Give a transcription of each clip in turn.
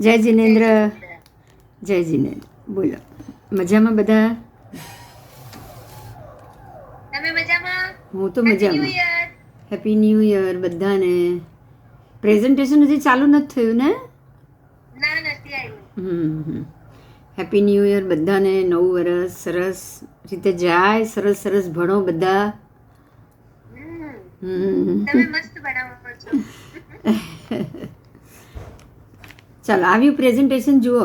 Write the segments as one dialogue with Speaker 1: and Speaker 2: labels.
Speaker 1: જય જિનેન્દ્ર. જય જિનેન્દ્ર. બોલો, મજામાં બધા?
Speaker 2: તમે મજામાં?
Speaker 1: હું તો મજામાં. હેપી ન્યૂ યર બધાને. પ્રેઝન્ટેશન હજી ચાલુ નથી થયું ને?
Speaker 2: ના, નથી આવ્યું.
Speaker 1: હેપી ન્યૂ યર બધાને. નવું વર્ષ સરસ રીતે જાય. સરસ સરસ ભણો બધા.
Speaker 2: તમે મસ્ત બનાવો છો.
Speaker 1: ચાલો, આવ્યું પ્રેઝન્ટેશન? જુઓ.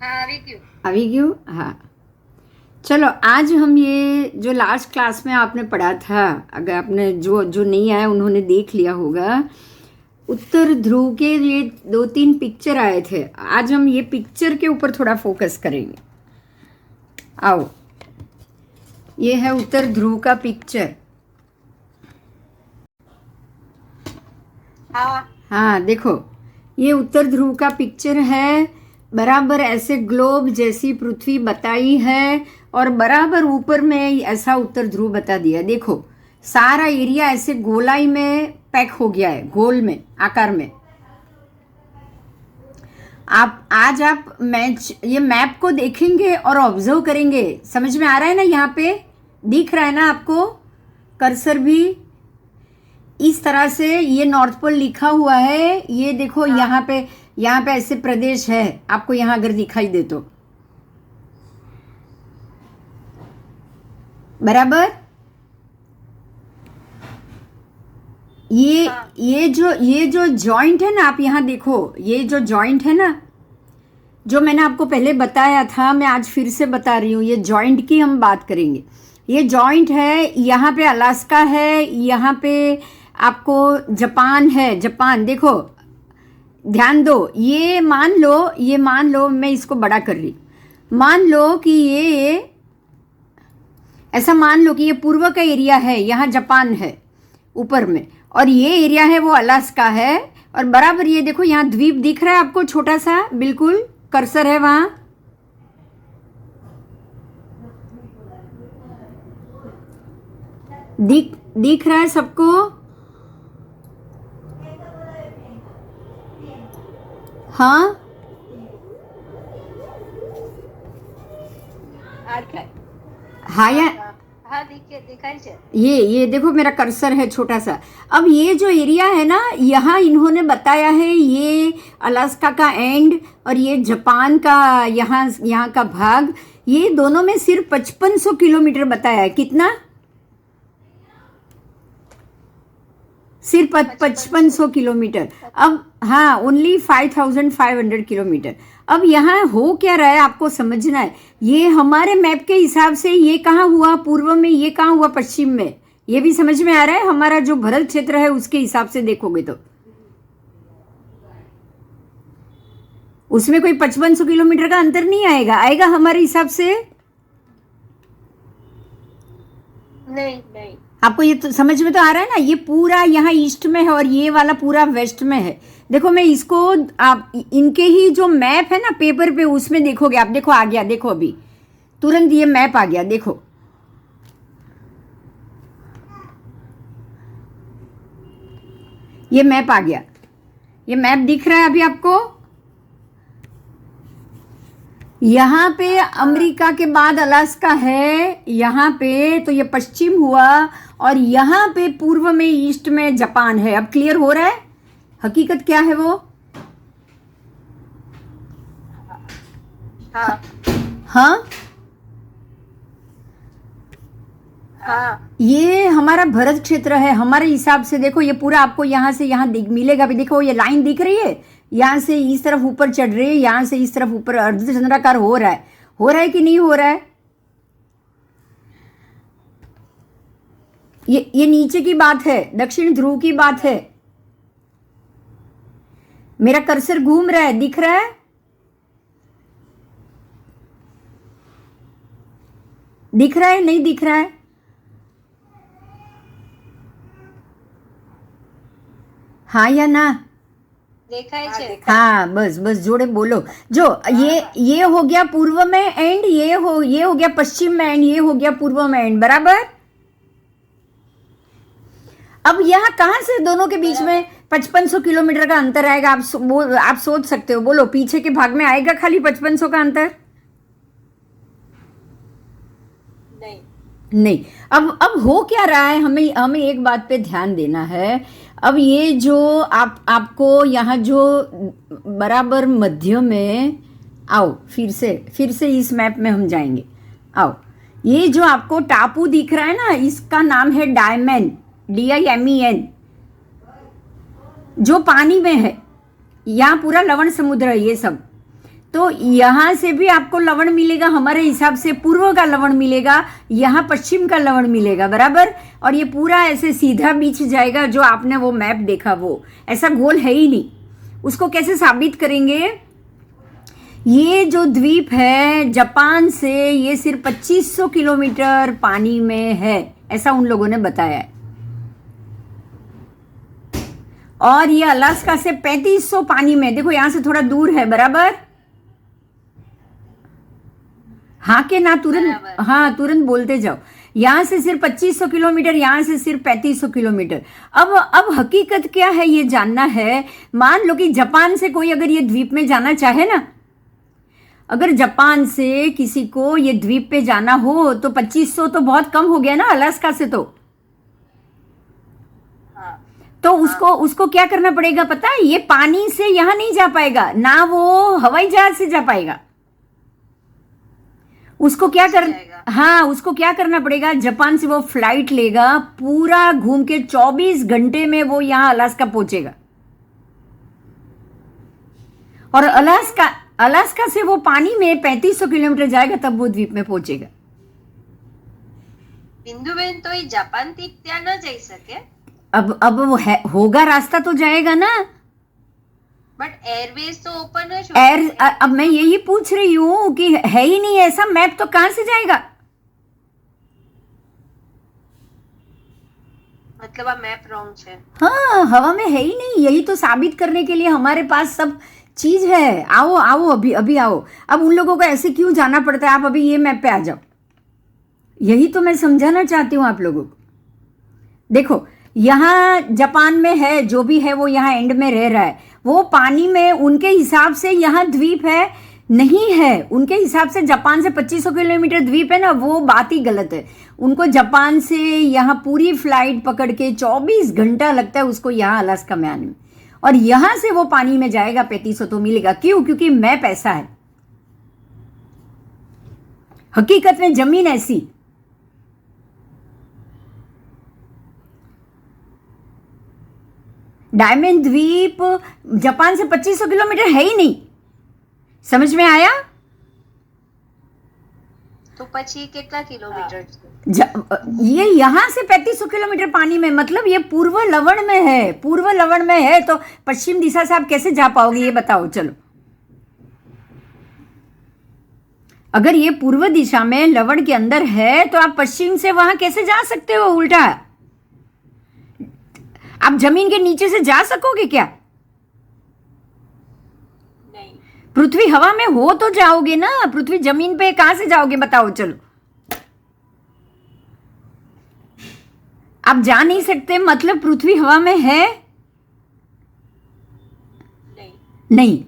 Speaker 2: हाँ, अभी क्यों?
Speaker 1: अभी क्यों? हाँ, चलो आज हम ये जो लास्ट क्लास में आपने पढ़ा था, अगर आपने जो नहीं आया उन्होंने देख लिया होगा, उत्तर ध्रुव के ये 2-3 पिक्चर आए थे. आज हम ये पिक्चर के ऊपर थोड़ा फोकस करेंगे. आओ, ये है उत्तर ध्रुव का पिक्चर. हाँ, देखो, ये उत्तर ध्रुव का पिक्चर है. बराबर ऐसे ग्लोब जैसी पृथ्वी बताई है और बराबर ऊपर में ऐसा उत्तर ध्रुव बता दिया. देखो, सारा एरिया ऐसे गोलाई में पैक हो गया है, गोल में, आकार में. आज आप ये मैप को देखेंगे और ऑब्जर्व करेंगे. समझ में आ रहा है ना? यहाँ पे दिख रहा है ना आपको कर्सर भी? इस तरह से ये नॉर्थ पोल लिखा हुआ है. ये देखो, यहाँ पे ऐसे प्रदेश है. आपको यहाँ अगर दिखाई दे तो बराबर. ये जो जॉइंट है ना, आप यहाँ देखो, ये जो जॉइंट है ना, जो मैंने आपको पहले बताया था, मैं आज फिर से बता रही हूँ. ये जॉइंट की हम बात करेंगे. ये जॉइंट है. यहाँ पे अलास्का है, यहाँ पे आपको जापान है. जापान देखो, ध्यान दो. ये मान लो मैं इसको बड़ा कर रही. मान लो कि ये ऐसा मान लो कि ये पूर्व का एरिया है, यहाँ जापान है ऊपर में, और ये एरिया है वो अलास्का है. और बराबर ये देखो, यहाँ द्वीप दिख रहा है आपको, छोटा सा, बिल्कुल कर्सर है वहाँ. दिख रहा है सबको? हाँ, हाँ या
Speaker 2: हाँ, दिखाई है.
Speaker 1: ये देखो, मेरा कर्सर है छोटा सा. अब ये जो एरिया है ना, यहाँ इन्होंने बताया है ये अलास्का का एंड और ये जापान का यहाँ का भाग. ये दोनों में सिर्फ 5500 किलोमीटर बताया है. कितना? सिर्फ 5500 किलोमीटर. अब हाँ, ओनली 5500 किलोमीटर. अब यहाँ हो क्या रहा है आपको समझना है. ये हमारे मैप के हिसाब से ये कहाँ हुआ पूर्व में, ये कहाँ हुआ पश्चिम में, ये भी समझ में आ रहा है. हमारा जो भरत क्षेत्र है उसके हिसाब से देखोगे तो उसमें कोई 5500 किलोमीटर का अंतर नहीं आएगा हमारे हिसाब से.
Speaker 2: नहीं.
Speaker 1: आपको ये तो समझ में तो आ रहा है ना. ये पूरा यहाँ ईस्ट में है और ये वाला पूरा वेस्ट में है. देखो, मैं इसको, आप इनके ही जो मैप है ना पेपर पे, उसमें देखोगे आप. देखो, आ गया. देखो, अभी तुरंत ये मैप आ गया. देखो, ये मैप आ गया. ये मैप दिख रहा है अभी आपको? यहाँ पे अमेरिका के बाद अलास्का है, यहाँ पे तो ये पश्चिम हुआ, और यहाँ पे पूर्व में ईस्ट में जापान है. अब क्लियर हो रहा है हकीकत क्या है वो?
Speaker 2: हाँ.
Speaker 1: ये हमारा भरत क्षेत्र है हमारे हिसाब से. देखो, ये पूरा आपको यहाँ से यहाँ मिलेगा भी. देखो, ये लाइन दिख रही है, यहाँ से इस तरफ ऊपर चढ़ रही है, यहाँ से इस तरफ ऊपर अर्धचंद्राकार हो रहा है कि नहीं हो रहा है? ये नीचे की बात है, दक्षिण ध्रुव की बात है. मेरा कर्सर घूम रहा है, दिख रहा है? दिख रहा है नहीं दिख रहा है? हाँ या ना?
Speaker 2: देखाय છે.
Speaker 1: हाँ, बस जोड़े बोलो. जो ये हो गया पूर्व में एंड, ये हो गया पश्चिम में एंड, ये हो गया पूर्व में एंड. बराबर. अब यहाँ कहाँ से दोनों के बीच में 5500 किलोमीटर का अंतर आएगा। आप सोच सकते हो, बोलो पीछे के भाग में आएगा खाली 5500 का अंतर?
Speaker 2: नहीं।
Speaker 1: नहीं। अब हो क्या रहा है, हमें एक बात पे ध्यान देना है। अब ये जो आपको यहाँ जो बराबर मध्य में, आओ फिर से इस मैप में हम जाएंगे। आओ, ये जो आपको टापू दिख रहा है ना, इसका नाम है डायमेन, DIMEN, जो पानी में है। यहाँ पूरा लवण समुद्र है ये सब। तो यहाँ से भी आपको लवण मिलेगा, हमारे हिसाब से पूर्व का लवण मिलेगा, यहाँ पश्चिम का लवण मिलेगा, बराबर। और ये पूरा ऐसे सीधा बीच जाएगा। जो आपने वो मैप देखा, वो ऐसा गोल है ही नहीं। उसको कैसे साबित करेंगे? ये जो द्वीप है जापान से, ये सिर्फ 2500 किलोमीटर पानी में है, ऐसा उन लोगों ने बताया है। और ये अलास्का से 3500 पानी में, देखो यहां से थोड़ा दूर है, बराबर। हाँ के ना, तुरंत हाँ तुरंत बोलते जाओ। यहां से सिर्फ 2500 किलोमीटर, यहां से सिर्फ 3500 किलोमीटर। अब हकीकत क्या है ये जानना है। मान लो कि जापान से कोई अगर ये द्वीप में जाना चाहे ना, अगर जापान से किसी को ये द्वीप पे जाना हो तो 2500 तो बहुत कम हो गया ना अलास्का से। तो उसको क्या करना पड़ेगा पता है? ये पानी से यहां नहीं जा पाएगा ना, वो हवाई जहाज से जा पाएगा। उसको क्या हाँ, उसको क्या करना पड़ेगा? जापान से वो फ्लाइट लेगा, पूरा घूम के 24 घंटे में वो यहां अलास्का पहुंचेगा। और अलास्का से वो पानी में 3500 किलोमीटर जाएगा, तब वो द्वीप में पहुंचेगा।
Speaker 2: बिंदुबेन तो ये जापान थी ત્યાં न જઈ શકે।
Speaker 1: अब वो होगा, रास्ता तो जाएगा ना।
Speaker 2: बट एयरवेज तो ओपन है।
Speaker 1: अब मैं यही पूछ रही हूँ कि है ही नहीं ऐसा मैप, तो कहां से जाएगा?
Speaker 2: मतलब आ मैप रॉन्ग है।
Speaker 1: हाँ, हवा में है ही नहीं। यही तो साबित करने के लिए हमारे पास सब चीज है। आओ आओ, अभी आओ। अब उन लोगों को ऐसे क्यों जाना पड़ता है? आप अभी ये मैप पे आ जाओ। यही तो मैं समझाना चाहती हूँ आप लोगों को। देखो, यहाँ जापान में है, जो भी है वो यहाँ एंड में रह रहा है, वो पानी में। उनके हिसाब से यहाँ द्वीप है, नहीं है। उनके हिसाब से जापान से 2500 किलोमीटर द्वीप है ना, वो बात ही गलत है। उनको जापान से यहाँ पूरी फ्लाइट पकड़ के 24 घंटा लगता है उसको यहाँ अलास्का में आने में। और यहाँ से वो पानी में जाएगा, 3500 तो मिलेगा। क्यों? क्योंकि मैप ऐसा है। हकीकत में जमीन ऐसी। डायमंड द्वीप जापान से 2500 किलोमीटर है ही नहीं। समझ में आया?
Speaker 2: तो પછી કેટલા કિલોમીટર છે?
Speaker 1: ये यहां से 3500 किलोमीटर पानी में, मतलब ये पूर्व लवण में है। पूर्व लवण में है तो पश्चिम दिशा से आप कैसे जा पाओगे, ये बताओ। चलो, अगर ये पूर्व दिशा में लवण के अंदर है तो आप पश्चिम से वहां कैसे जा सकते हो? उल्टा आप जमीन के नीचे से जा सकोगे क्या?
Speaker 2: नहीं।
Speaker 1: पृथ्वी हवा में हो तो जाओगे ना। पृथ्वी जमीन पे कहां से जाओगे, बताओ। चलो, आप जा नहीं सकते, मतलब पृथ्वी हवा में है? नहीं।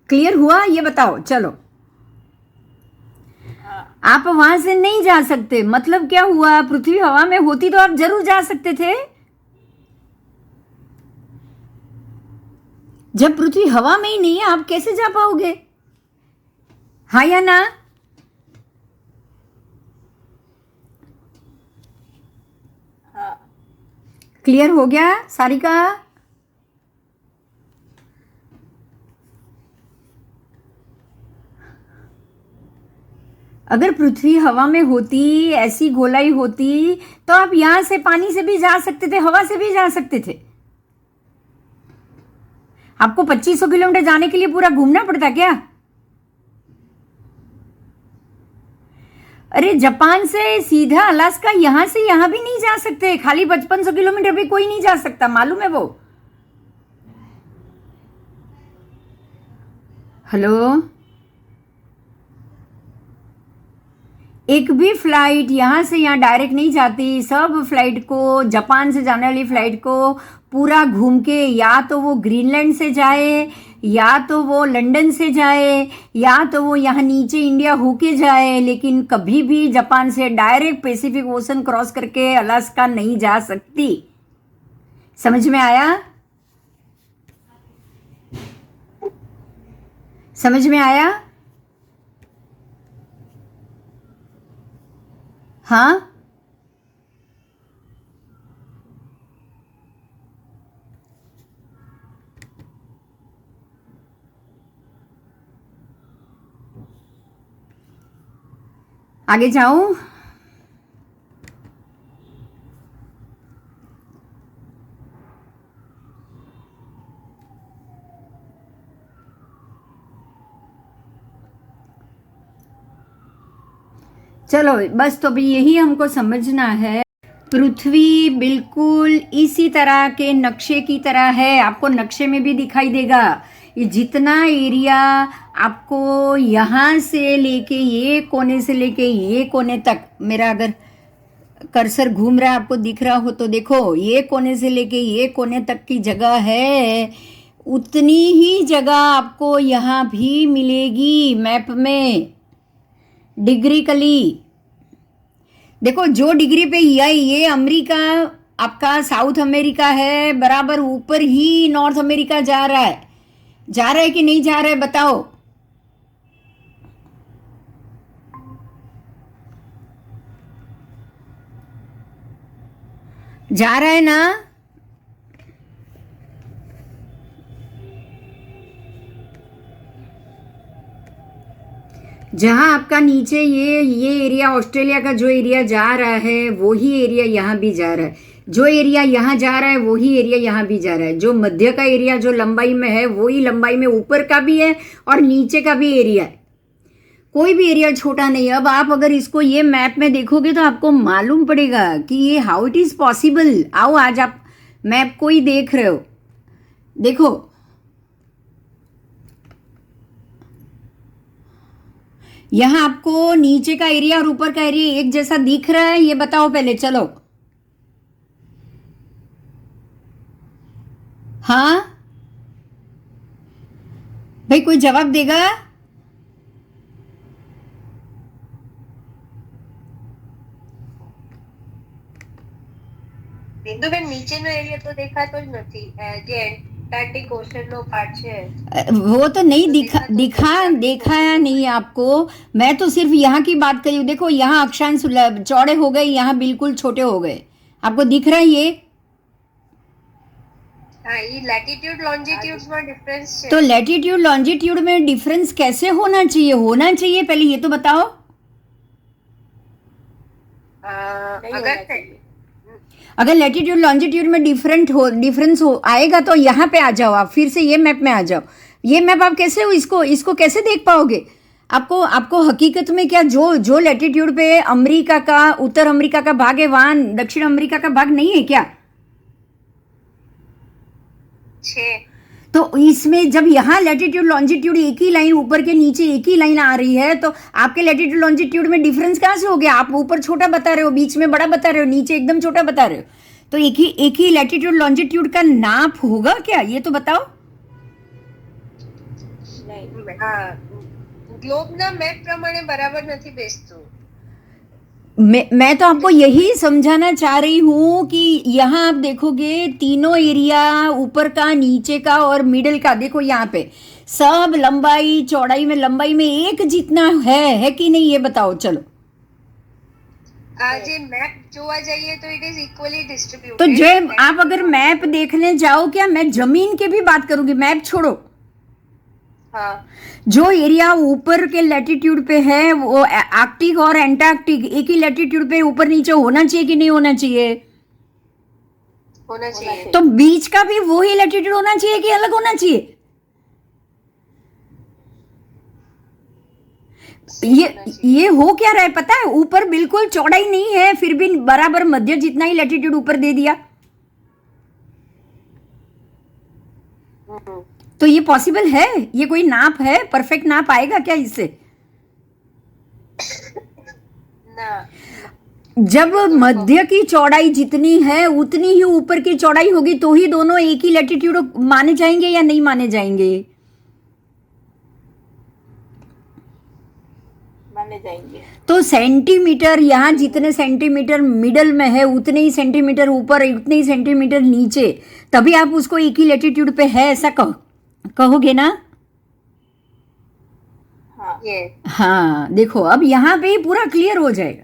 Speaker 1: क्लियर हुआ? ये बताओ। चलो, आप वहां से नहीं जा सकते, मतलब क्या हुआ? पृथ्वी हवा में होती तो आप जरूर जा सकते थे। जब पृथ्वी हवा में ही नहीं है, आप कैसे जा पाओगे? हाँ या ना?
Speaker 2: हाँ।
Speaker 1: क्लियर हो गया सारिका? अगर पृथ्वी हवा में होती, ऐसी गोलाई होती, तो आप यहां से पानी से भी जा सकते थे, हवा से भी जा सकते थे। आपको 2500 किलोमीटर जाने के लिए पूरा घूमना पड़ता क्या? अरे, जापान से सीधा अलास्का यहां से यहां भी नहीं जा सकते। खाली 5500 किलोमीटर भी कोई नहीं जा सकता, मालूम है वो? हेलो, एक भी फ्लाइट यहाँ से यहाँ डायरेक्ट नहीं जाती। सब फ्लाइट को, जापान से जाने वाली फ्लाइट को पूरा घूम के या तो वो ग्रीनलैंड से जाए, या तो वो लंदन से जाए, या तो वो यहाँ नीचे इंडिया होके जाए, लेकिन कभी भी जापान से डायरेक्ट पैसिफिक ओशन क्रॉस करके अलास्का नहीं जा सकती। समझ में आया? समझ में आया? हाँ, आगे जाऊं? चलो बस, तो भी यही हमको समझना है। पृथ्वी बिल्कुल इसी तरह के नक्शे की तरह है। आपको नक्शे में भी दिखाई देगा ये जितना एरिया आपको यहाँ से लेके ये कोने से लेके ये कोने तक, मेरा अगर कर्सर घूम रहा है आपको दिख रहा हो तो देखो, ये कोने से लेके ये कोने तक की जगह है, उतनी ही जगह आपको यहाँ भी मिलेगी मैप में डिग्रिकली। देखो जो डिग्री पे ये अमेरिका आपका साउथ अमेरिका है, बराबर ऊपर ही नॉर्थ अमेरिका जा रहा है। जा रहा है कि नहीं जा रहा है बताओ? जा रहा है ना? जहां आपका नीचे ये एरिया ऑस्ट्रेलिया का जो एरिया जा रहा है वही एरिया यहाँ भी जा रहा है। जो एरिया यहाँ जा रहा है वही एरिया यहाँ भी जा रहा है। जो मध्य का एरिया जो लंबाई में है वही लंबाई में ऊपर का भी है और नीचे का भी एरिया है। कोई भी एरिया छोटा नहीं है। अब आप अगर इसको ये मैप में देखोगे तो आपको मालूम पड़ेगा कि ये हाउ इट इज पॉसिबल। आओ आज आप मैप को ही देख रहे हो, देखो यहाँ आपको नीचे का एरिया और ऊपर का एरिया एक जैसा दिख रहा है? ये बताओ पहले, चलो। हाँ भाई, कोई जवाब देगा?
Speaker 2: બિંદુબેન નીચેનો એરિયા તો દેખાતો જ નથી, જે એન્ટાર્કટિક ઓશનનો પાર્ટ છે
Speaker 1: वो तो नहीं दिखाया नहीं आपको। मैं तो सिर्फ यहाँ की बात करी हूँ। देखो यहाँ अक्षांश चौड़े हो गए, यहाँ बिल्कुल छोटे हो गए। आपको दिख रहा है ये?
Speaker 2: હા, ઈ લેટિટ્યુડ લોન્जिट्यूड्स માં ડિફરન્સ છે।
Speaker 1: तो लैटिट्यूड लॉन्जिट्यूड में डिफरेंस कैसे होना चाहिए? होना चाहिए पहले ये तो बताओ। अगर लैटिट्यूड लॉन्जिट्यूड में डिफरेंस हो आएगा तो यहाँ पे आ जाओ आप, फिर से ये मैप में आ जाओ। ये मैप आप कैसे इसको कैसे देख पाओगे? आपको हकीकत में क्या जो लैटिट्यूड पे अमेरिका का, उत्तर अमेरिका का भाग है, वहां दक्षिण अमेरिका का भाग नहीं है क्या? तो इसमें जब यहाँ लैटिट्यूड लॉन्जिट्यूड एक ही लाइन, ऊपर के नीचे एक ही लाइन आ रही है, तो आपके लैटिट्यूड लॉन्जिट्यूड में डिफरेंस कहाँ से हो गया? आप ऊपर छोटा बता रहे हो, बीच में बड़ा बता रहे हो, नीचे एकदम छोटा बता रहे हो। तो एक ही लैटिट्यूड लॉन्जिट्यूड का नाप होगा क्या? ये तो बताओ।
Speaker 2: ગ્લોબના મેપ પ્રમાણે બરાબર નથી બેસતું।
Speaker 1: मैं तो आपको यही समझाना चाह रही हूँ कि यहाँ आप देखोगे तीनों एरिया, ऊपर का, नीचे का और मिडिल का, देखो यहाँ पे सब लंबाई लंबाई में एक जितना है कि नहीं? ये बताओ चलो।
Speaker 2: આજે મેપ જોવા જઈએ તો इट इज इक्वली डिस्ट्रीब्यूटेड।
Speaker 1: तो जो आप अगर मैप देखने जाओ, क्या मैं जमीन के भी बात करूंगी, मैप छोड़ो।
Speaker 2: हाँ,
Speaker 1: जो एरिया ऊपर के लैटिट्यूड पे है वो आर्कटिक और एंटार्कटिक एक ही लैटिट्यूड पे ऊपर नीचे होना चाहिए कि नहीं होना चाहिए?
Speaker 2: होना चाहिए।
Speaker 1: तो बीच का भी वो ही लैटिट्यूड होना चाहिए कि अलग होना चाहिए? ये हो क्या रहा है पता है? ऊपर बिल्कुल चौड़ाई नहीं है, फिर भी बराबर मध्य जितना ही लैटिट्यूड ऊपर दे दिया। तो ये पॉसिबल है? ये कोई नाप है? परफेक्ट नाप आएगा क्या इससे?
Speaker 2: ना
Speaker 1: जब मध्य की चौड़ाई जितनी है उतनी ही ऊपर की चौड़ाई होगी तो ही दोनों एक ही लैटिट्यूड माने जाएंगे या नहीं माने जाएंगे?
Speaker 2: माने जाएंगे।
Speaker 1: तो सेंटीमीटर यहाँ जितने सेंटीमीटर मिडल में है उतने ही सेंटीमीटर ऊपर उतने ही सेंटीमीटर नीचे, तभी आप उसको एक ही लैटिट्यूड पे है ऐसा कहोगे ना?
Speaker 2: हाँ ये
Speaker 1: हाँ देखो अब यहाँ पे पूरा क्लियर हो जाएगा।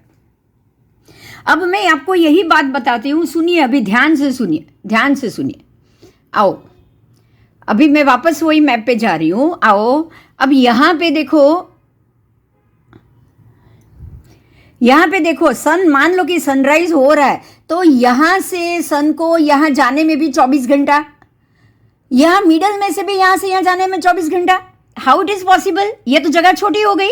Speaker 1: अब मैं आपको यही बात बताती हूँ, सुनिए अभी ध्यान से सुनिए, ध्यान से सुनिए। आओ अभी मैं वापस वही मैप पे जा रही हूँ। आओ अब यहाँ पे देखो, यहाँ पे देखो सन, मान लो कि सनराइज हो रहा है तो यहाँ से सन को यहाँ जाने में भी 24 घंटा, यहाँ मिडल में से भी यहाँ से यहाँ जाने में 24 घंटा। How it is possible? ये तो जगह छोटी हो गई।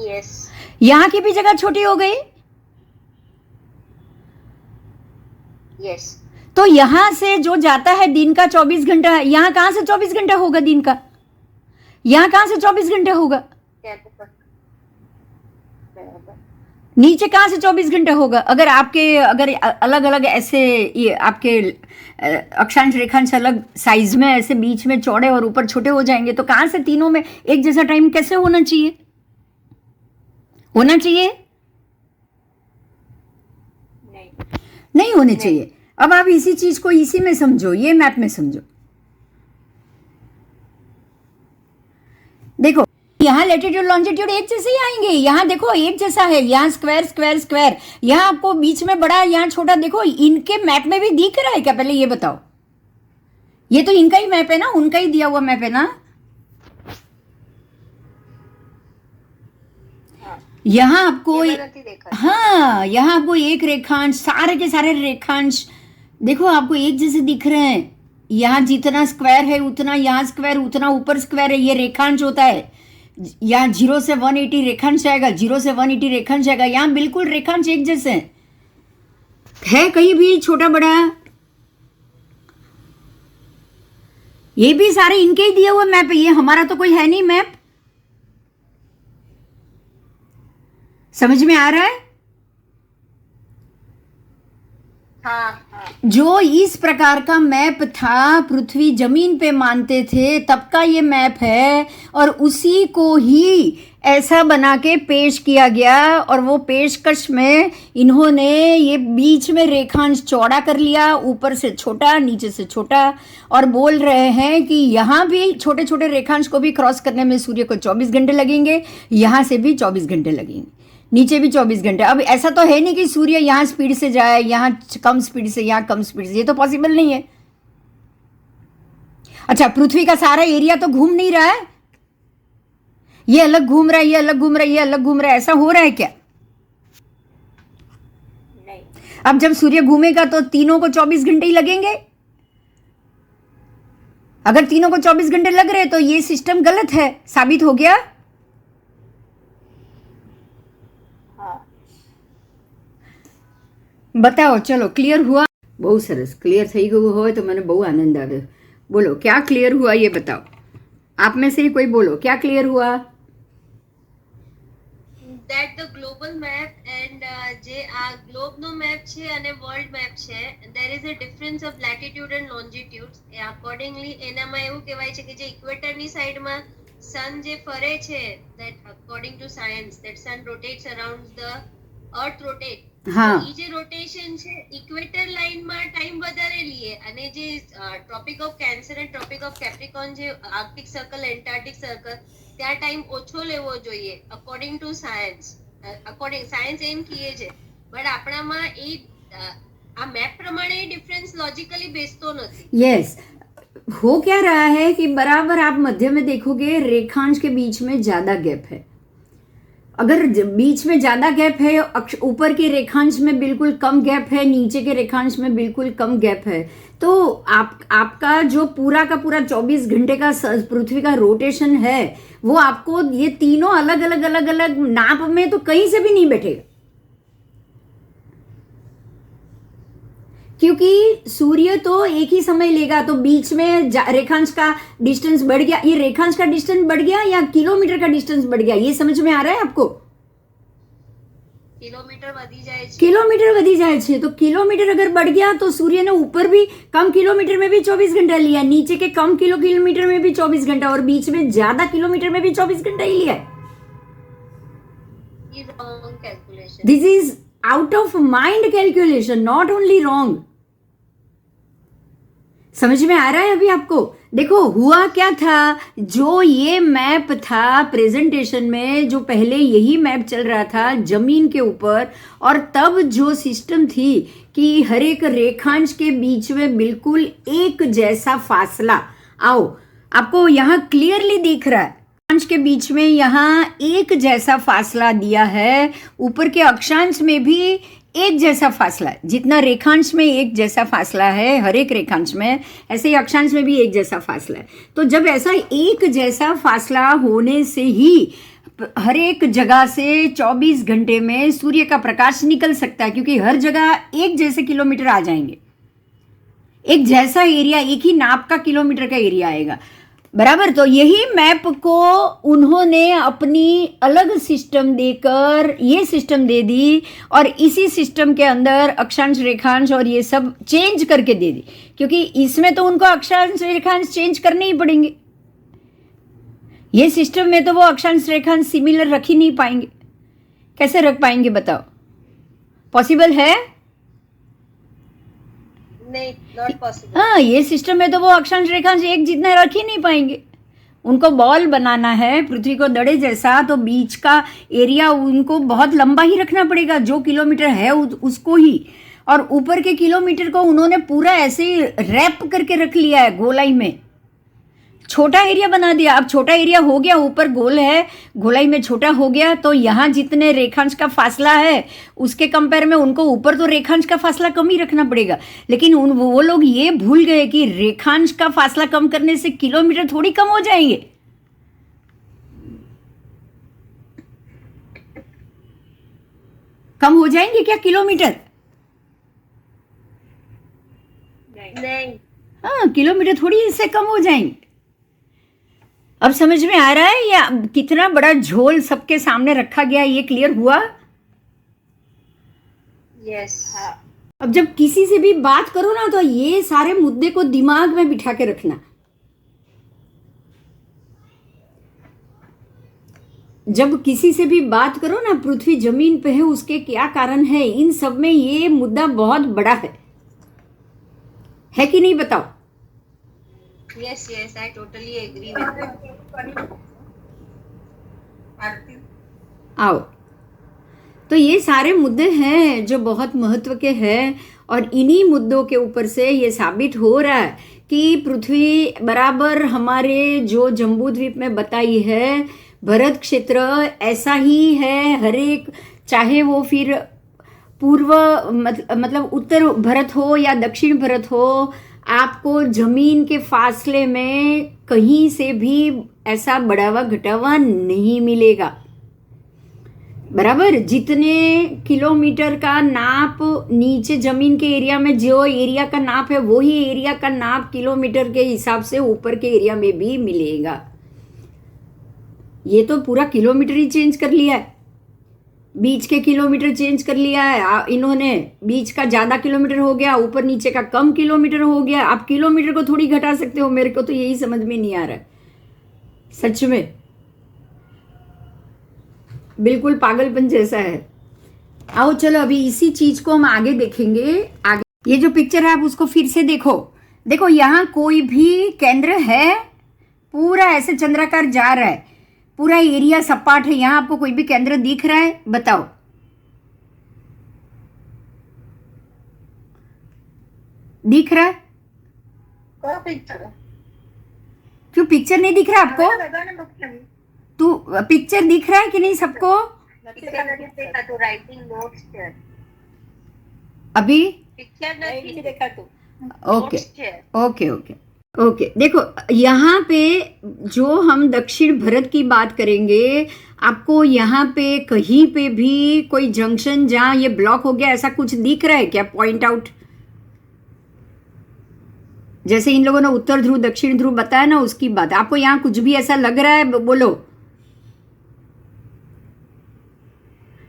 Speaker 2: यस
Speaker 1: यहाँ की भी जगह छोटी हो गई।
Speaker 2: यस
Speaker 1: तो यहां से जो जाता है दिन का 24 घंटा है, यहाँ कहां से 24 घंटा होगा दिन का? यहाँ कहां से 24 घंटे होगा? नीचे कहां से 24 घंटे होगा? अगर अलग अलग ऐसे ये आपके अक्षांश रेखांश अलग साइज में ऐसे बीच में चौड़े और ऊपर छोटे हो जाएंगे तो कहां से तीनों में एक जैसा टाइम कैसे होना चाहिए? होना चाहिए? नहीं होने चाहिए। अब आप इसी चीज को इसी में समझो, ये मैप में समझो। देखो यहाँ लैटिट्यूड लॉन्जिट्यूड एक जैसे ही आएंगे। यहाँ देखो एक जैसा है, यहाँ स्क्वायर स्क्वायर स्क्वायर, यहाँ आपको बीच में बड़ा यहाँ छोटा, देखो इनके मैप में भी दिख रहा है क्या? पहले ये बताओ। ये तो इनका ही मैप है ना, उनका ही दिया हुआ मैप है ना। यहाँ आपको हाँ, यहाँ आपको एक रेखांश, सारे के सारे रेखांश देखो आपको एक जैसे दिख रहे हैं। यहाँ जितना स्क्वायर है उतना यहाँ स्क्वायर, उतना ऊपर स्क्वायर है, ये रेखांश होता है। यहाँ 0 से 180 रेखांश आएगा, 0 से 180 रेखांश आएगा। यहाँ बिल्कुल रेखांश एक जैसे है कहीं भी छोटा बड़ा? ये भी सारे इनके ही दिए हुए मैप है, ये हमारा तो कोई है नहीं मैप। समझ में आ रहा है?
Speaker 2: हाँ।
Speaker 1: जो इस प्रकार का मैप था पृथ्वी जमीन पे मानते थे तब का ये मैप है, और उसी को ही ऐसा बना के पेश किया गया। और वो पेशकश में इन्होंने ये बीच में रेखांश चौड़ा कर लिया, ऊपर से छोटा नीचे से छोटा, और बोल रहे हैं कि यहाँ भी छोटे छोटे रेखांश को भी क्रॉस करने में सूर्य को 24 घंटे लगेंगे, यहाँ से भी 24 घंटे लगेंगे, नीचे भी 24 घंटे। अब ऐसा तो है नहीं कि सूर्य यहाँ स्पीड से जाए, यहाँ कम स्पीड से, यहाँ कम स्पीड से, ये तो पॉसिबल नहीं है। अच्छा पृथ्वी का सारा एरिया तो घूम नहीं रहा है, ये अलग घूम रहा है, ये अलग घूम रहा है, ये अलग घूम रहा है, ऐसा हो रहा है क्या?
Speaker 2: नहीं।
Speaker 1: अब जब सूर्य घूमेगा तो तीनों को 24 घंटे ही लगेंगे। अगर तीनों को 24 घंटे लग रहे तो ये सिस्टम गलत है, साबित हो गया। बताओ चलो, क्लियर हुआ? बहुत सरस, क्लियर થઈ ગયું હોય તો મને બહુ આનંદ આવે। બોલો क्या क्लियर हुआ ये बताओ, आप में से ही कोई बोलो क्या क्लियर हुआ?
Speaker 2: That the global map and જે આ ગ્લોબ નો મેપ છે અને વર્લ્ડ મેપ છે, there is a difference of latitude and longitude. Accordingly એનામાં એવું કહેવાય છે કે જે ઇક્વેટર ની સાઈડમાં sun જે ફરે છે, that according to science that sun rotates around the earth rotate.
Speaker 1: हाँ,
Speaker 2: ઈ જે રોટેશન છે ઇક્વેટર લાઈનમાં ટાઈમ વધારે લીએ, અને જે ટ્રોપિક ઓફ કેન્સર અને ટ્રોપિક ઓફ કેપ્રિકોન જે આર્કટિક સર્કલ એન્ટાર્કટિક સર્કલ ત્યાં ટાઈમ ઓછો લેવો જોઈએ according to science. According science એમ કહે છે, બટ આપણામાં એ આ મેપ પ્રમાણે ડિફરન્સ લોજિકલી બેસતો નથી.
Speaker 1: यस। हो क्या रहा है कि बराबर आप मध्य में देखोगे रेखांश के बीच में ज्यादा गैप है। अगर बीच में ज्यादा गैप है, ऊपर के रेखांश में बिल्कुल कम गैप है, नीचे के रेखांश में बिल्कुल कम गैप है, तो आपका जो पूरा का पूरा 24 घंटे का पृथ्वी का रोटेशन है वो आपको ये तीनों अलग अलग अलग अलग नाप में तो कहीं से भी नहीं बैठेगा। क्योंकि सूर्य तो एक ही समय लेगा, तो बीच में रेखांश का डिस्टेंस बढ़ गया। ये रेखांश का डिस्टेंस बढ़ गया या किलोमीटर का डिस्टेंस बढ़ गया, ये समझ में आ रहा है आपको?
Speaker 2: કિલોમીટર વધી જાય છે.
Speaker 1: किलोमीटर वधी जाए छे, तो किलोमीटर अगर बढ़ गया तो सूर्य ने ऊपर भी कम किलोमीटर में भी 24 घंटा लिया, नीचे के कम किलोमीटर में भी 24 घंटा, और बीच में ज्यादा किलोमीटर में भी 24 घंटा ही लिया है।
Speaker 2: Is wrong calculation.
Speaker 1: This is out of mind calculation, not only wrong. समझ में आ रहा है अभी आपको? देखो हुआ क्या था, जो ये मैप था प्रेजेंटेशन में, जो पहले यही मैप चल रहा था जमीन के ऊपर, और तब जो सिस्टम थी कि हर एक रेखांश के बीच में बिल्कुल एक जैसा फासला, आओ आपको यहाँ क्लियरली दिख रहा है, अक्षांश के बीच में यहाँ एक जैसा फासला दिया है, ऊपर के अक्षांश में भी एक जैसा फासला है। जितना रेखांश में एक जैसा फासला है हर एक रेखांश में, ऐसे ही अक्षांश में भी एक जैसा फासला है। तो जब ऐसा एक जैसा फासला होने से ही हर एक जगह से 24 घंटे में सूर्य का प्रकाश निकल सकता है, क्योंकि हर जगह एक जैसे किलोमीटर आ जाएंगे, एक जैसा एरिया, एक ही नाप का किलोमीटर का एरिया आएगा, बराबर। तो यही मैप को उन्होंने अपनी अलग सिस्टम देकर ये सिस्टम दे दी, और इसी सिस्टम के अंदर अक्षांश रेखांश और ये सब चेंज करके दे दी, क्योंकि इसमें तो उनको अक्षांश रेखांश चेंज करने ही पड़ेंगे। ये सिस्टम में तो वो अक्षांश रेखांश सिमिलर रख ही नहीं पाएंगे। कैसे रख पाएंगे बताओ? पॉसिबल है?
Speaker 2: नहीं, नॉट पॉसिबल।
Speaker 1: हाँ, ये सिस्टम में तो वो अक्षांश रेखांश एक जितना रख ही नहीं पाएंगे। उनको बॉल बनाना है पृथ्वी को दड़े जैसा, तो बीच का एरिया उनको बहुत लंबा ही रखना पड़ेगा, जो किलोमीटर है उसको ही, और ऊपर के किलोमीटर को उन्होंने पूरा ऐसे रैप करके रख लिया है गोलाई में, छोटा एरिया बना दिया। अब छोटा एरिया हो गया, ऊपर गोल है, गोलाई में छोटा हो गया, तो यहाँ जितने रेखांश का फासला है उसके कंपेयर में उनको ऊपर तो रेखांश का फासला कम ही रखना पड़ेगा। लेकिन वो लोग ये भूल गए कि रेखांश का फासला कम करने से किलोमीटर थोड़ी कम हो जाएंगे। कम हो जाएंगे क्या किलोमीटर?
Speaker 2: नहीं।
Speaker 1: हाँ, किलोमीटर थोड़ी इससे कम हो जाएंगे। अब समझ में आ रहा है या कितना बड़ा झोल सबके सामने रखा गया, ये क्लियर हुआ?
Speaker 2: यस।
Speaker 1: अब जब किसी से भी बात करो ना, तो ये सारे मुद्दे को दिमाग में बिठा के रखना। जब किसी से भी बात करो ना, पृथ्वी जमीन पे है, उसके क्या कारण है, इन सब में ये मुद्दा बहुत बड़ा है कि नहीं बताओ?
Speaker 2: Yes yes, I totally agree with.
Speaker 1: आओ, तो ये सारे मुद्दे हैं जो बहुत महत्व के हैं, और इन्हीं मुद्दों के ऊपर से ये साबित हो रहा है कि पृथ्वी बराबर हमारे जो जम्बूद्वीप में बताई है भरत क्षेत्र ऐसा ही है। हर एक, चाहे वो फिर पूर्व मतलब उत्तर भरत हो या दक्षिण भरत हो, आपको जमीन के फासले में कहीं से भी ऐसा बढ़ावा घटावा नहीं मिलेगा, बराबर। जितने किलोमीटर का नाप नीचे जमीन के एरिया में जो एरिया का नाप है, वही एरिया का नाप किलोमीटर के हिसाब से ऊपर के एरिया में भी मिलेगा। ये तो पूरा किलोमीटर ही चेंज कर लिया है, बीच के किलोमीटर चेंज कर लिया है इन्होंने। बीच का ज़्यादा किलोमीटर हो गया, ऊपर नीचे का कम किलोमीटर हो गया। आप किलोमीटर को थोड़ी घटा सकते हो, मेरे को तो यही समझ में नहीं आ रहा है, सच में बिल्कुल पागलपन जैसा है। आओ चलो अभी इसी चीज को हम आगे देखेंगे। आगे ये जो पिक्चर है आप उसको फिर से देखो। देखो यहाँ कोई भी केंद्र है, पूरा ऐसे चंद्राकार जा रहा है, पूरा एरिया सपाट है। यहाँ आपको कोई भी केंद्र दिख रहा है? बताओ। दिख रहा है? क्यों पिक्चर नहीं दिख रहा आपको? तू पिक्चर दिख रहा है कि नहीं सबको? अभी
Speaker 2: पिक्चर नहीं देखा तू?
Speaker 1: Okay okay okay okay. देखो यहाँ पे जो हम दक्षिण भारत की बात करेंगे, आपको यहाँ पे कहीं पे भी कोई जंक्शन जहाँ ये ब्लॉक हो गया ऐसा कुछ दिख रहा है क्या? पॉइंट आउट जैसे इन लोगों ने उत्तर ध्रुव दक्षिण ध्रुव बताया ना, उसकी बात। आपको यहाँ कुछ भी ऐसा लग रहा है, बोलो।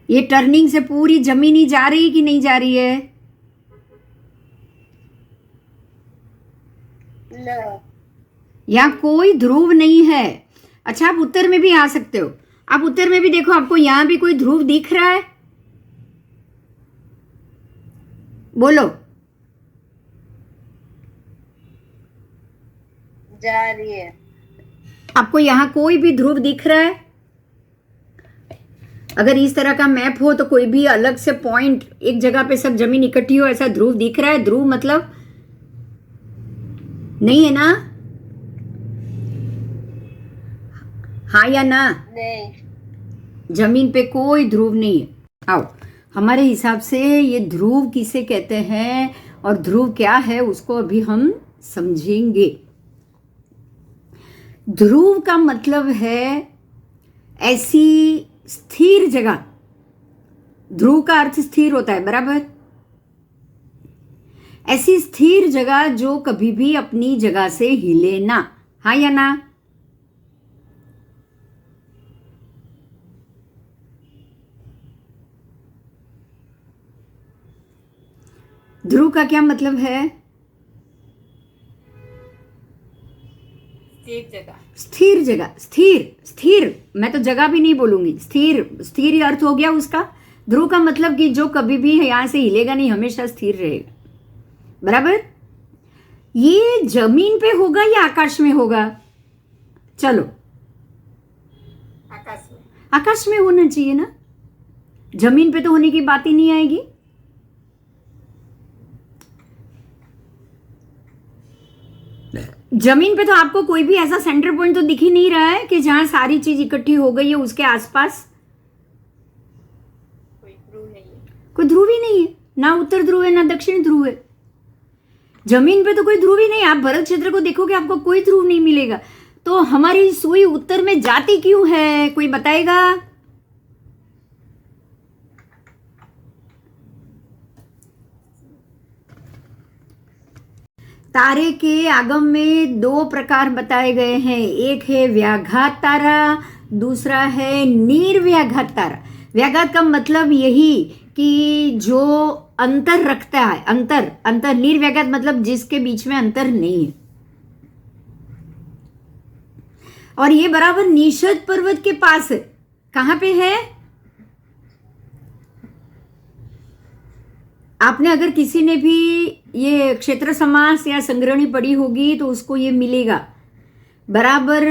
Speaker 1: ये टर्निंग से पूरी जमीन ही जा रही कि नहीं जा रही है? यहाँ कोई ध्रुव नहीं है। अच्छा, आप उत्तर में भी आ सकते हो। आप उत्तर में भी देखो, आपको यहाँ भी कोई ध्रुव दिख रहा है? बोलो।
Speaker 2: जा रही है।
Speaker 1: आपको यहाँ कोई भी ध्रुव दिख रहा है? अगर इस तरह का मैप हो तो कोई भी अलग से पॉइंट, एक जगह पे सब जमीन इकट्ठी हो, ऐसा ध्रुव दिख रहा है? ध्रुव मतलब नहीं है ना? हाँ या ना?
Speaker 2: नहीं।
Speaker 1: जमीन पे कोई ध्रुव नहीं है। आओ, हमारे हिसाब से ये ध्रुव किसे कहते हैं और ध्रुव क्या है उसको अभी हम समझेंगे। ध्रुव का मतलब है ऐसी स्थिर जगह। ध्रुव का अर्थ स्थिर होता है, बराबर? ऐसी स्थिर जगह जो कभी भी अपनी जगह से हिले ना। हाँ या ना? ध्रुव का क्या मतलब है?
Speaker 2: स्थिर जगह।
Speaker 1: स्थिर जगह। स्थिर स्थिर, मैं तो जगह भी नहीं बोलूंगी, स्थिर। स्थिर ही अर्थ हो गया उसका। ध्रुव का मतलब कि जो कभी भी यहां से हिलेगा नहीं, हमेशा स्थिर रहेगा, बराबर? ये जमीन पे होगा या आकाश में होगा? चलो,
Speaker 2: आकाश में।
Speaker 1: आकाश में होना चाहिए ना, जमीन पे तो होने की बात ही नहीं आएगी। जमीन पे तो आपको कोई भी ऐसा सेंटर पॉइंट तो दिख ही नहीं रहा है कि जहां सारी चीज इकट्ठी हो गई है, उसके आसपास
Speaker 2: कोई ध्रुव नहीं है।
Speaker 1: कोई ध्रुव ही नहीं है, ना उत्तर ध्रुव है ना दक्षिण ध्रुव है। जमीन पे तो कोई ध्रुव ही नहीं। आप भरत क्षेत्र को देखोगे, आपको कोई ध्रुव नहीं मिलेगा। तो हमारी सुई उत्तर में जाती क्यों है? कोई बताएगा? तारे के आगम में दो प्रकार बताए गए हैं। एक है व्याघात तारा, दूसरा है निर्व्याघात तारा। व्याघात का मतलब यही कि जो अंतर रखता है, अंतर। अंतर। निर्व्याघात मतलब जिसके बीच में अंतर नहीं है। और ये बराबर निषद पर्वत के पास है। कहां पे है? आपने अगर किसी ने भी ये क्षेत्र समास या संग्रहणी पढ़ी होगी तो उसको ये मिलेगा। बराबर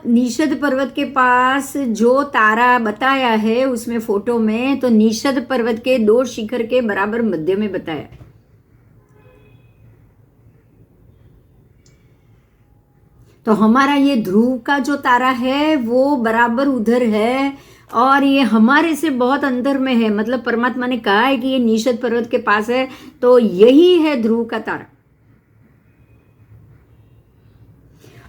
Speaker 1: निषद पर्वत के पास जो तारा बताया है उसमें फोटो में, तो निषद पर्वत के दो शिखर के बराबर मध्य में बताया। तो हमारा ये ध्रुव का जो तारा है वो बराबर उधर है, और ये हमारे से बहुत अंदर में है। मतलब परमात्मा ने कहा है कि ये निषद पर्वत के पास है, तो यही है ध्रुव का तारा।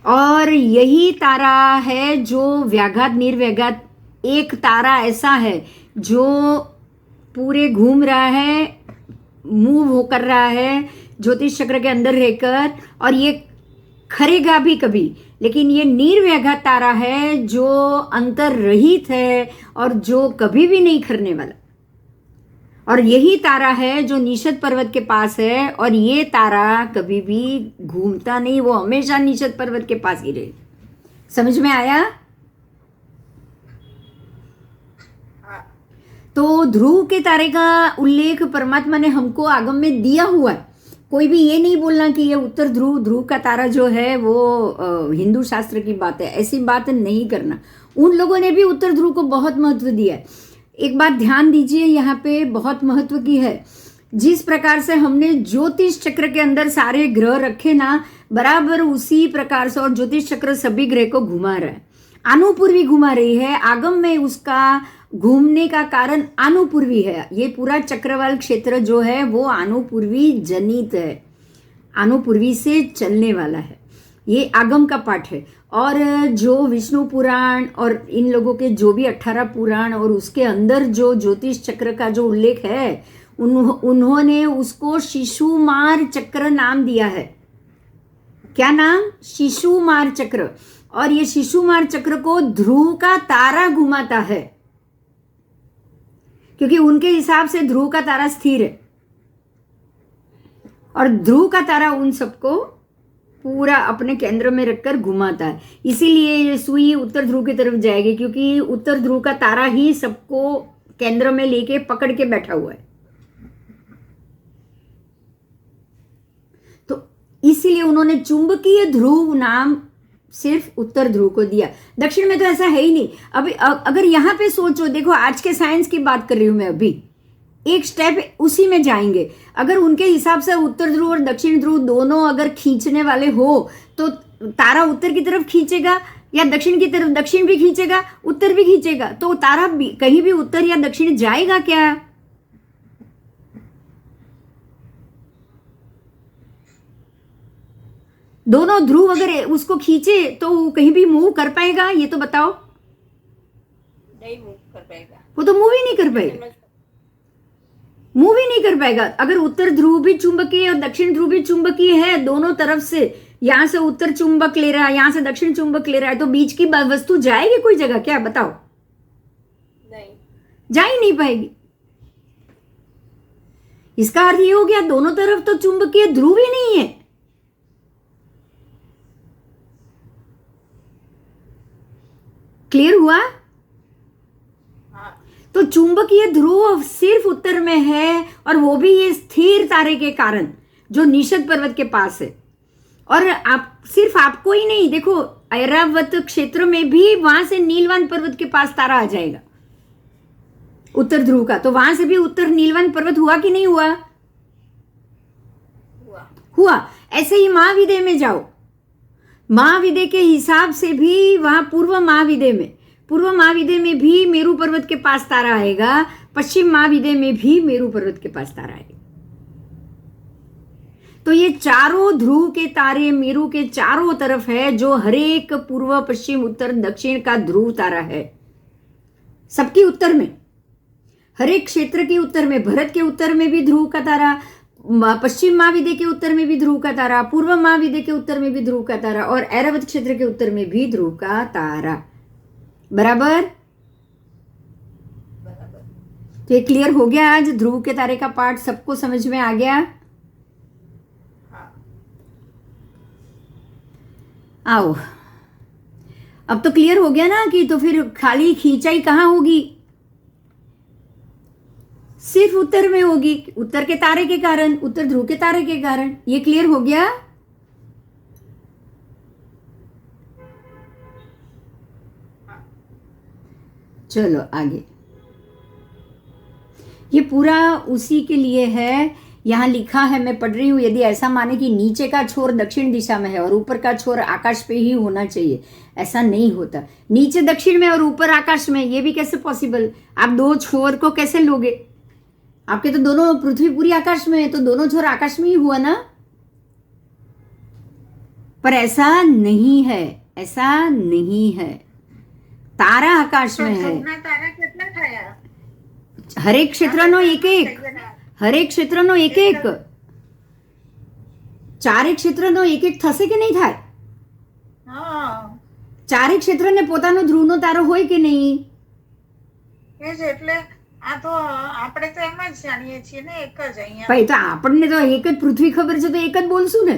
Speaker 1: और यही तारा है जो व्याघात निर्व्याघात, एक तारा ऐसा है जो पूरे घूम रहा है, मूव होकर रहा है ज्योतिष चक्र के अंदर रहकर, और ये खरेगा भी कभी। लेकिन ये निर्व्याघात तारा है जो अंतर रहित है और जो कभी भी नहीं खरने वाला। और यही तारा है जो निषद पर्वत के पास है, और ये तारा कभी भी घूमता नहीं, वो हमेशा निषद पर्वत के पास ही रहे। समझ में आया? तो ध्रुव के तारे का उल्लेख परमात्मा ने हमको आगम में दिया हुआ है। कोई भी ये नहीं बोलना कि ये उत्तर ध्रुव, ध्रुव का तारा जो है वो हिंदू शास्त्र की बात है, ऐसी बात नहीं करना। उन लोगों ने भी उत्तर ध्रुव को बहुत महत्व दिया है। एक बात ध्यान दीजिए, यहाँ पे बहुत महत्व की है। जिस प्रकार से हमने ज्योतिष चक्र के अंदर सारे ग्रह रखे ना, बराबर उसी प्रकार से और ज्योतिष चक्र सभी ग्रह को घुमा रहा है, अनुपूर्वी घुमा रही है। आगम में उसका घूमने का कारण अनुपूर्वी है। ये पूरा चक्रवाल क्षेत्र जो है वो अनुपूर्वी जनित है, अनुपूर्वी से चलने वाला है। ये आगम का पाठ है। और जो विष्णु पुराण और इन लोगों के जो भी 18 पुराण और उसके अंदर जो ज्योतिष चक्र का जो उल्लेख है, उन्होंने उसको शिशुमार चक्र नाम दिया है। क्या नाम? शिशुमार चक्र। और ये शिशुमार चक्र को ध्रुव का तारा घुमाता है, क्योंकि उनके हिसाब से ध्रुव का तारा स्थिर है और ध्रुव का तारा उन सबको पूरा अपने केंद्र में रखकर घुमाता है। इसीलिए ये सुई उत्तर ध्रुव की तरफ जाएगी, क्योंकि उत्तर ध्रुव का तारा ही सबको केंद्र में लेके पकड़ के बैठा हुआ है। तो इसीलिए उन्होंने चुंबकीय ध्रुव नाम सिर्फ उत्तर ध्रुव को दिया। दक्षिण में तो ऐसा है ही नहीं। अभी अगर यहां पे सोचो, देखो आज के साइंस की बात कर रही हूं मैं, अभी एक स्टेप उसी में जाएंगे। अगर उनके हिसाब से उत्तर ध्रुव और दक्षिण ध्रुव दोनों अगर खींचने वाले हो, तो तारा उत्तर की तरफ खींचेगा या दक्षिण की तरफ? दक्षिण भी खींचेगा, उत्तर भी खींचेगा, तो तारा भी कहीं भी उत्तर या दक्षिण जाएगा क्या? दोनों ध्रुव अगर उसको खींचे तो कहीं भी मूव कर पाएगा? ये तो बताओ।
Speaker 2: नहीं मूव कर पाएगा,
Speaker 1: वो तो मूव ही नहीं कर पाएगा, मूव ही नहीं कर पाएगा। अगर उत्तर ध्रुव भी चुंबकीय और दक्षिण ध्रुव भी चुंबकीय है, दोनों तरफ से, यहां से उत्तर चुंबक ले रहा है, यहां से दक्षिण चुंबक ले रहा है, तो बीच की वस्तु जाएगी कोई जगह क्या? बताओ।
Speaker 2: नहीं,
Speaker 1: जा ही नहीं पाएगी। इसका अर्थ ये हो गया दोनों तरफ तो चुंबकीय ध्रुव ही नहीं है। क्लियर हुआ? तो चुंबकीय ध्रुव सिर्फ उत्तर में है, और वो भी ये स्थिर तारे के कारण जो निषद पर्वत के पास है। और आप सिर्फ आपको ही नहीं, देखो ऐरावत क्षेत्र में भी वहां से नीलवान पर्वत के पास तारा आ जाएगा उत्तर ध्रुव का, तो वहां से भी उत्तर नीलवान पर्वत हुआ कि नहीं हुआ? हुआ। ऐसे ही महाविदय में जाओ, महाविदय के हिसाब से भी वहां पूर्व महाविदय में भी मेरू पर्वत के पास तारा आएगा, पश्चिम महाविदय में भी मेरू पर्वत के पास तारा आएगा। तो ये चारों ध्रुव के तारे मेरू के चारों तरफ है, जो हरेक पूर्व पश्चिम उत्तर दक्षिण का ध्रुव तारा है सबके उत्तर में, हरेक क्षेत्र के उत्तर में। भरत के उत्तर में भी ध्रुव का तारा, पश्चिम महाविदय के उत्तर में भी ध्रुव का तारा, पूर्व महाविदय के उत्तर में भी ध्रुव का तारा, और ऐरावत क्षेत्र के उत्तर में भी ध्रुव का तारा। बराबर? तो ये क्लियर हो गया? आज ध्रुव के तारे का पार्ट सबको समझ में आ गया? आओ, अब तो क्लियर हो गया ना कि तो फिर खाली खींचाई कहां होगी? सिर्फ उत्तर में होगी, उत्तर के तारे के कारण, उत्तर ध्रुव के तारे के कारण। ये क्लियर हो गया? चलो आगे। ये पूरा उसी के लिए है। यहां लिखा है, मैं पढ़ रही हूं, यदि ऐसा माने कि नीचे का छोर दक्षिण दिशा में है और ऊपर का छोर आकाश पे ही होना चाहिए, ऐसा नहीं होता। नीचे दक्षिण में और ऊपर आकाश में, ये भी कैसे पॉसिबल? आप दो छोर को कैसे लोगे? आपके तो दोनों, पृथ्वी पूरी आकाश में है, तो दोनों छोर आकाश में ही हुआ ना। पर ऐसा नहीं है, ऐसा नहीं है। तारा आकाश में है।
Speaker 2: तारा कितना थाया?
Speaker 1: हरेक क्षेत्रનો एक एक, હરેક ક્ષેત્રનો એક એક, ચારે ક્ષેત્રનો એક એક થશે કે નહીં થાય? ચારે ક્ષેત્રને પોતાનો ધ્રુવનો તારો હોય કે નહીં?
Speaker 3: એટલે આ તો આપણે તો એમ જ જાણીએ છીએ ને, એક જ અહીંયા.
Speaker 1: ભાઈ તો આપણને તો એક જ પૃથ્વી ખબર છે, તો એક જ બોલશું ને.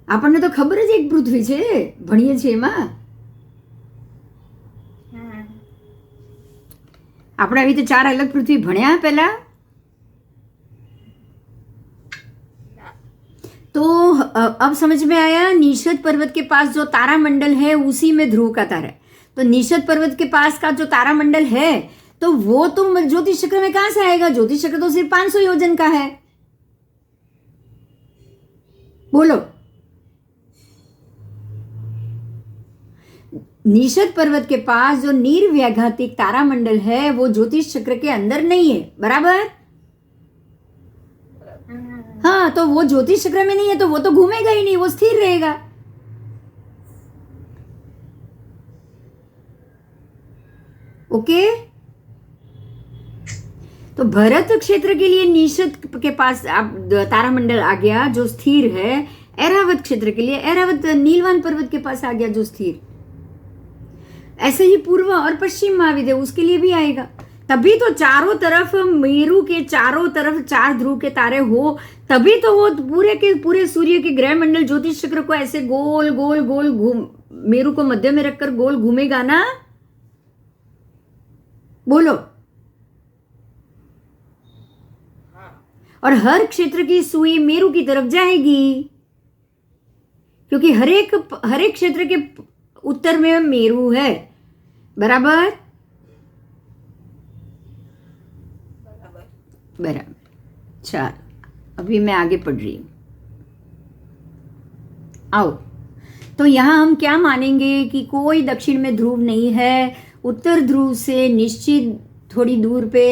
Speaker 1: આપણને તો ખબર જ એક પૃથ્વી છે, ભણીએ છીએ એમાં. આપણે આવી તો ચાર अलग पृथ्वी भण्या पहला। तो अब समझ में आया, निषद पर्वत के पास जो तारामंडल है उसी में ध्रुव का तारा है। तो निषद पर्वत के पास का जो तारामंडल है, तो वो तो ज्योतिष चक्र में कहां से आएगा? ज्योतिष चक्र तो सिर्फ 500 योजन का है। बोलो, निषद पर्वत के पास जो निर्व्याघातिक तारामंडल है वो ज्योतिष चक्र के अंदर नहीं है। बराबर? हाँ, तो वो ज्योतिष चक्र में नहीं है, तो वो तो घूमेगा ही नहीं, वो स्थिर रहेगा। ओके? तो तो भरत क्षेत्र के लिए निषद के पास आप तारामंडल आ गया जो स्थिर है, ऐरावत क्षेत्र के लिए ऐरावत नीलवान पर्वत के पास आ गया जो स्थिर। ऐसे ही पूर्व और पश्चिम महाविद्य उसके लिए भी आएगा। तभी तो चारों तरफ मेरु के चारों तरफ 4 ध्रुव के तारे हो, तभी तो वो पूरे के पूरे सूर्य के ग्रह मंडल ज्योतिष चक्र को ऐसे गोल गोल गोल घूम, मेरु को मध्य में रखकर गोल घूमेगा ना। बोलो। और हर क्षेत्र की सुई मेरु की तरफ जाएगी, क्योंकि हर एक क्षेत्र के उत्तर में मेरु है। बराबर बराबर। चल अभी मैं आगे पढ़ रही हूं। आओ, तो यहां हम क्या मानेंगे कि कोई दक्षिण में ध्रुव नहीं है। उत्तर ध्रुव से निश्चित थोड़ी दूर पे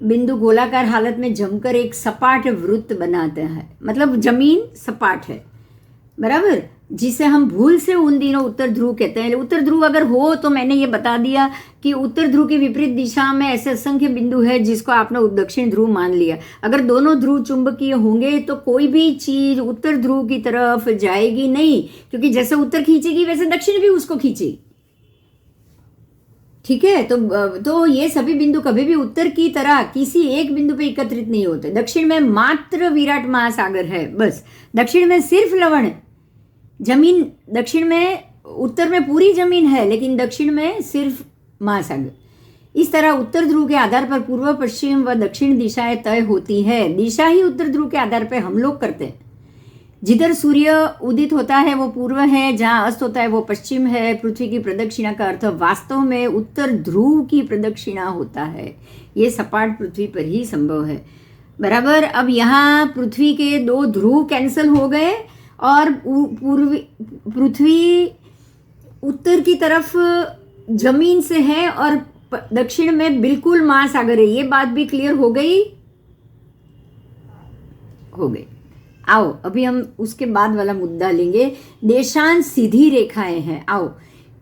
Speaker 1: बिंदु गोलाकार हालत में जमकर एक सपाट वृत्त बनाते हैं, मतलब जमीन सपाट है। बराबर, जिसे हम भूल से उन दिनों उत्तर ध्रुव कहते हैं। उत्तर ध्रुव अगर हो तो मैंने ये बता दिया कि उत्तर ध्रुव की विपरीत दिशा में ऐसे असंख्य बिंदु है जिसको आपने दक्षिण ध्रुव मान लिया। अगर दोनों ध्रुव चुंबकीय होंगे तो कोई भी चीज उत्तर ध्रुव की तरफ जाएगी नहीं, क्योंकि जैसे उत्तर खींचेगी वैसे दक्षिण भी उसको खींचेगी। ठीक है, तो ये सभी बिंदु कभी भी उत्तर की तरह किसी एक बिंदु पे एकत्रित नहीं होते। दक्षिण में मात्र विराट महासागर है, बस। दक्षिण में सिर्फ लवण है, जमीन दक्षिण में, उत्तर में पूरी जमीन है लेकिन दक्षिण में सिर्फ महासागर। इस तरह उत्तर ध्रुव के आधार पर पूर्व पश्चिम व दक्षिण दिशाएं तय होती है। दिशा ही उत्तर ध्रुव के आधार पर हम लोग करते हैं। जिधर सूर्य उदित होता है वो पूर्व है, जहां अस्त होता है वो पश्चिम है। पृथ्वी की प्रदक्षिणा का अर्थ वास्तव में उत्तर ध्रुव की प्रदक्षिणा होता है। ये सपाट पृथ्वी पर ही संभव है। बराबर। अब यहाँ पृथ्वी के 2 ध्रुव कैंसिल हो गए और पृथ्वी उत्तर की तरफ जमीन से है और दक्षिण में बिल्कुल महासागर है। ये बात भी क्लियर हो गई? हो गई। आओ अभी हम उसके बाद वाला मुद्दा लेंगे। देशांश सीधी रेखाएं हैं। आओ,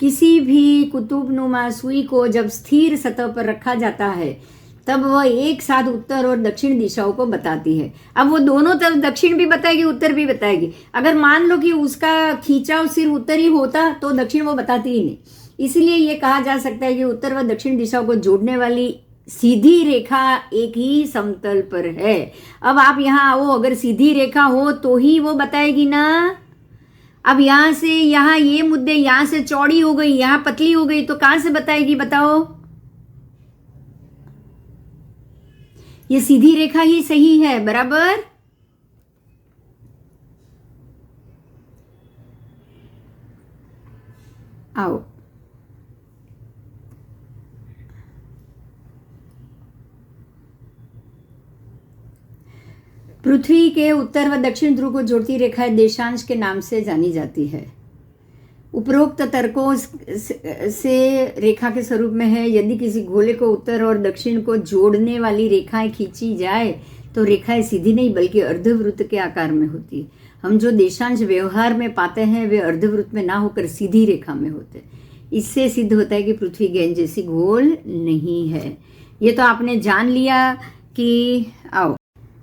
Speaker 1: किसी भी कुतुबनुमा सुई को जब स्थिर सतह पर रखा जाता है तब वह एक साथ उत्तर और दक्षिण दिशाओं को बताती है। अब वो दोनों तरफ दक्षिण भी बताएगी उत्तर भी बताएगी। अगर मान लो कि उसका खींचाव सिर्फ उत्तर ही होता तो दक्षिण वो बताती ही नहीं। इसलिए ये कहा जा सकता है कि उत्तर व दक्षिण दिशाओं को जोड़ने वाली सीधी रेखा एक ही समतल पर है। अब आप यहाँ आओ, अगर सीधी रेखा हो तो ही वो बताएगी ना। अब यहाँ से यहाँ ये मुद्दे, यहाँ से चौड़ी हो गई, यहाँ पतली हो गई, तो कहाँ से बताएगी? बताओ। ये सीधी रेखा ही सही है। बराबर। आओ, पृथ्वी के उत्तर व दक्षिण ध्रुव को जोड़ती रेखाएं देशांश के नाम से जानी जाती है। उपरोक्त तर्कों से रेखा के स्वरूप में है। यदि किसी गोले को उत्तर और दक्षिण को जोड़ने वाली रेखाएं खींची जाए तो रेखाएं सीधी नहीं बल्कि अर्धवृत्त के आकार में होती है। हम जो देशांश व्यवहार में पाते हैं वे अर्धवृत्त में ना होकर सीधी रेखा में होते हैं। इससे सिद्ध होता है कि पृथ्वी गेंद जैसी गोल नहीं है। ये तो आपने जान लिया कि आओ,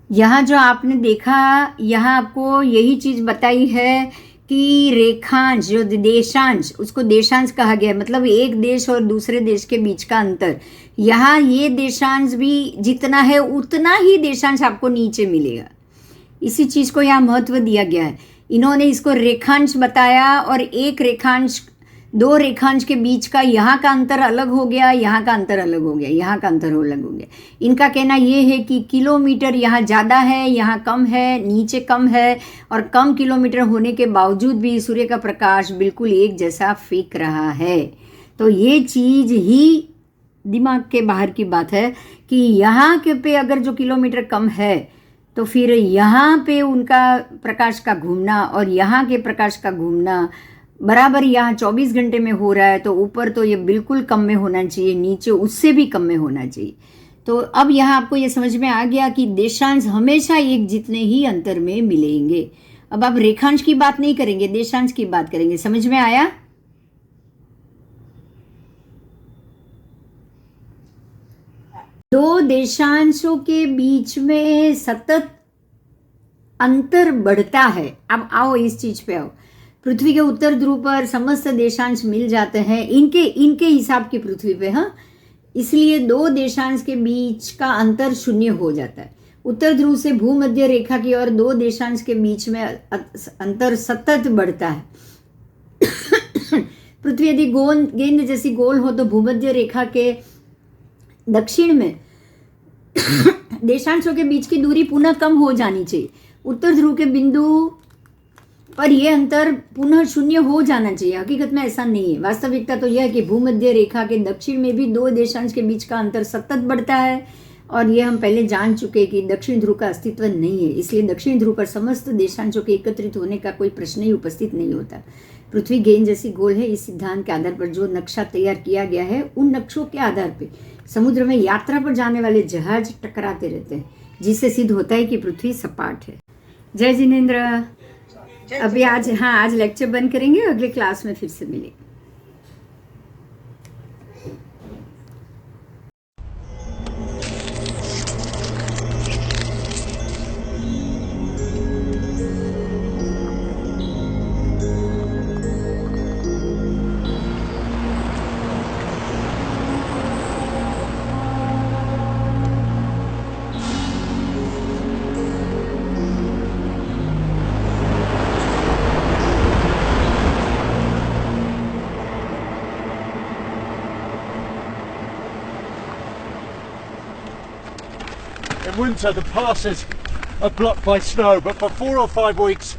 Speaker 1: यहाँ जो आपने देखा, यहाँ आपको यही चीज बताई है कि रेखांश जो देशांश, उसको देशांश कहा गया है, मतलब एक देश और दूसरे देश के बीच का अंतर। यहाँ ये देशांश भी जितना है उतना ही देशांश आपको नीचे मिलेगा। इसी चीज को यहाँ महत्व दिया गया है। इन्होंने इसको रेखांश बताया और एक रेखांश, 2 रेखांश के बीच का यहाँ का अंतर अलग हो गया, यहाँ का अंतर अलग हो गया, यहाँ का अंतर अलग हो गया। इनका कहना ये है कि किलोमीटर यहाँ ज़्यादा है, यहाँ कम है, नीचे कम है, और कम किलोमीटर होने के बावजूद भी सूर्य का प्रकाश बिल्कुल एक जैसा फेंक रहा है। तो ये चीज़ ही दिमाग के बाहर की बात है कि यहाँ के पे अगर जो किलोमीटर कम है तो फिर यहाँ पे उनका प्रकाश का घूमना और यहाँ के प्रकाश का घूमना बराबर यहाँ 24 घंटे में हो रहा है, तो ऊपर तो ये बिल्कुल कम में होना चाहिए, नीचे उससे भी कम में होना चाहिए। तो अब यहाँ आपको ये समझ में आ गया कि देशांश हमेशा एक जितने ही अंतर में मिलेंगे। अब आप रेखांश की बात नहीं करेंगे, देशांश की बात करेंगे। समझ में आया? दो देशांशों के बीच में सतत अंतर बढ़ता है। अब आओ इस चीज पे आओ। पृथ्वी के उत्तर ध्रुव पर समस्त देशांश मिल जाते हैं इनके हिसाब की पृथ्वी पे, हाँ, इसलिए दो देशांश के बीच का अंतर शून्य हो जाता है। उत्तर ध्रुव से भूमध्य रेखा की ओर दो देशांश के बीच में अंतर सतत बढ़ता है। पृथ्वी यदि गेंद जैसी गोल हो तो भूमध्य रेखा के दक्षिण में देशांशों के बीच की दूरी पुनः कम हो जानी चाहिए। उत्तर ध्रुव के बिंदु पर यह अंतर पुनः शून्य हो जाना चाहिए। हकीकत में ऐसा नहीं है। वास्तविकता तो यह है कि भूमध्य रेखा के दक्षिण में भी दो देशांश के बीच का अंतर सतत बढ़ता है, और यह हम पहले जान चुके कि दक्षिण ध्रुव का अस्तित्व नहीं है। इसलिए दक्षिण ध्रुव पर समस्त देशांशों के एकत्रित होने का कोई प्रश्न ही उपस्थित नहीं होता। पृथ्वी गेंद जैसी गोल है। इस सिद्धांत के आधार पर जो नक्शा तैयार किया गया है, उन नक्शों के आधार पर समुद्र में यात्रा पर जाने वाले जहाज टकराते रहते हैं, जिससे सिद्ध होता है कि पृथ्वी सपाट है। जय जिनेंद्र। अभी आज लेक्चर बंद करेंगे, अगले क्लास में फिर से मिलेंगे।
Speaker 4: In winter the passes are blocked by snow, but for 4 or 5 weeks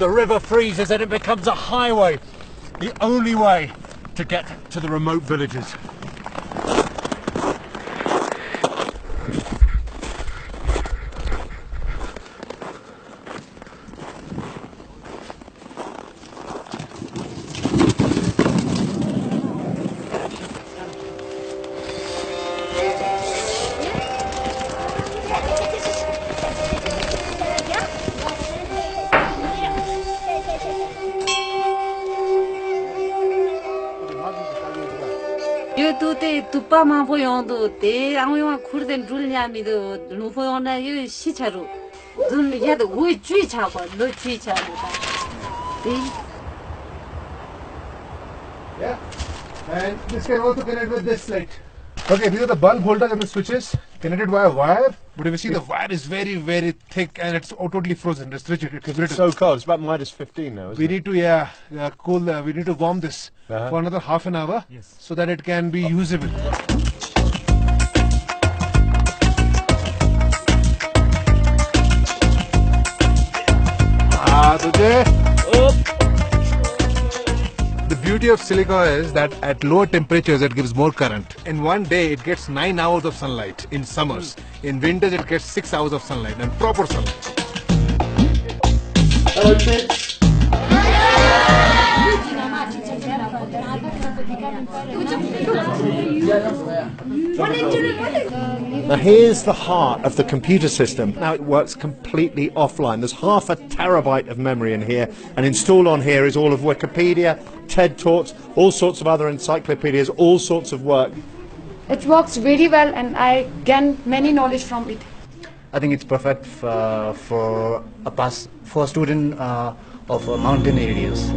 Speaker 4: the river freezes and it becomes a highway, the only way to get to the remote villages.
Speaker 5: यो तो ते तुप्पामा पोयोंदो ते आउमा खुर्देन रुल्यामिदो नुपोयोना यो सिछारु जुन याद उइ चुइ छाको लो चुइ छाको ते
Speaker 4: Yeah, and this can also connect with this light. Okay, these are the bulb holders and the switches connected via wire. But if you see, the wire is very, very thick and it's totally frozen. It's rigid. It's brittle.
Speaker 6: So cold. It's about -15 now, isn't
Speaker 4: We
Speaker 6: it?
Speaker 4: need to cool. We need to warm this for another half an hour, so that it can be usable. The beauty of silica is that at lower temperatures it gives more current. In one day it gets 9 hours of sunlight in summers. In winters it gets 6 hours of sunlight, and proper sunlight. Hello kids.
Speaker 6: Now here's the heart of the computer system. Now it works completely offline. There's half a terabyte of memory in here, and installed on here is all of Wikipedia, TED Talks, all sorts of other encyclopedias, all sorts of work.
Speaker 7: It works very well and I gain many knowledge from it.
Speaker 8: I think it's perfect for a student of mountain areas.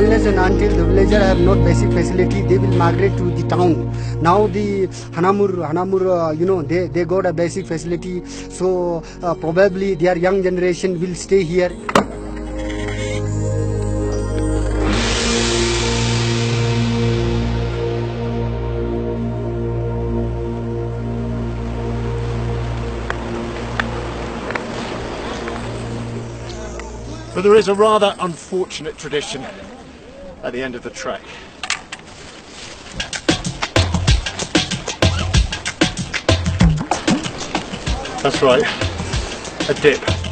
Speaker 9: Unless and until the villager have not basic facility, they will migrate to the town. Now the Hanamur, they got a basic facility, so probably their young generation will stay here.
Speaker 6: But there is a rather unfortunate tradition at the end of the trek. That's right, a dip.